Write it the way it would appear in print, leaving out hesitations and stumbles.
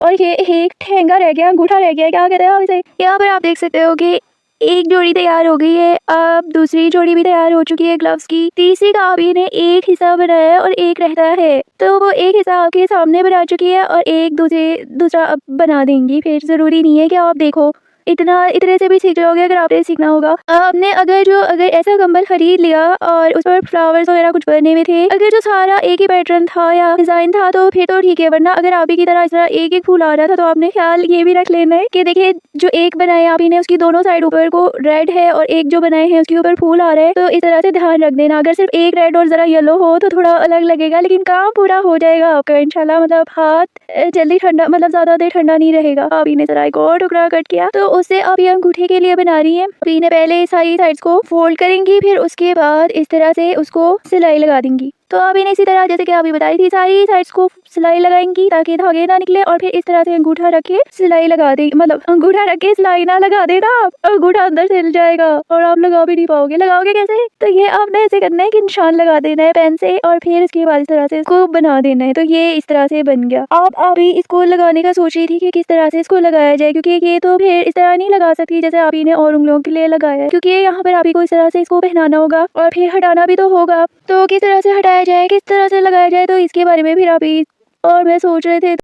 और ये एक ठेंगा रह गया, अंगूठा रह गया, क्या कहते हैं आप इसे। यहाँ पर आप देख सकते हो कि एक जोड़ी तैयार हो गई है, अब दूसरी जोड़ी भी तैयार हो चुकी है ग्लव्स की। तीसरी का अभी ने एक हिस्सा बनाया है और एक रहता है, तो वो एक हिस्सा आपके सामने बना चुकी है और एक दूसरा अब बना देंगी। फिर जरूरी नहीं है कि आप देखो, इतने से भी सीख जाओगे अगर आपने सीखना होगा। आपने अगर ऐसा कंबल खरीद लिया और उस पर फ्लावर्स वगैरह कुछ बने हुए थे, अगर जो सारा एक ही पैटर्न था या डिजाइन था तो फिर तो ठीक है, वरना अगर आप ही की तरह इस तरह एक एक फूल आ रहा था तो आपने ख्याल ये भी रख लेना है कि देखिए जो एक बनाए आप ही ने उसकी दोनों साइड ऊपर को रेड है और एक जो बनाए हैं उसके ऊपर फूल आ रहा है, तो इस तरह से ध्यान रख देना। अगर सिर्फ एक रेड और जरा येलो हो तो थोड़ा अलग लगेगा, लेकिन काम पूरा हो जाएगा आपका इंशाल्लाह। मतलब हाथ जल्दी ठंडा, मतलब ज्यादा देर ठंडा नहीं रहेगा। आप ही ने जरा एक और टुकड़ा कट किया, तो उससे अब ये अंगूठे के लिए बना रही है। अभी ने पहले सारी साइड्स को फोल्ड करेंगी, फिर उसके बाद इस तरह से उसको सिलाई लगा देंगी। तो अभी ने इसी तरह जैसे कि अभी बताई थी सारी साइड्स को सिलाई लगाएंगी ताकि धागे ना निकले, और फिर इस तरह से अंगूठा रख के सिलाई लगा दे, मतलब अंगूठा रख के सिलाई ना लगा देना, अंगूठा अंदर से हिल जाएगा और आप लगा भी नहीं पाओगे। लगाओगे कैसे, तो ये आपने ऐसे करना है कि निशान लगा देना है पेन से और फिर इसके बाद इस तरह से इसको बना देना है। तो ये इस तरह से बन गया। आप अभी इसको लगाने का सोच रही थी कि किस तरह से इसको लगाया जाए, क्योंकि ये तो फिर इस तरह नहीं लगा सकती जैसे आप ही ने और उंगलियों के लिए लगाया है, क्योंकि यहाँ पर आप ही को इस तरह से इसको पहनाना होगा और फिर हटाना भी तो होगा। तो किस तरह से हटाया जाए, किस तरह से लगाया जाए, तो इसके बारे में फिर आप ही और मैं सोच रहे थे।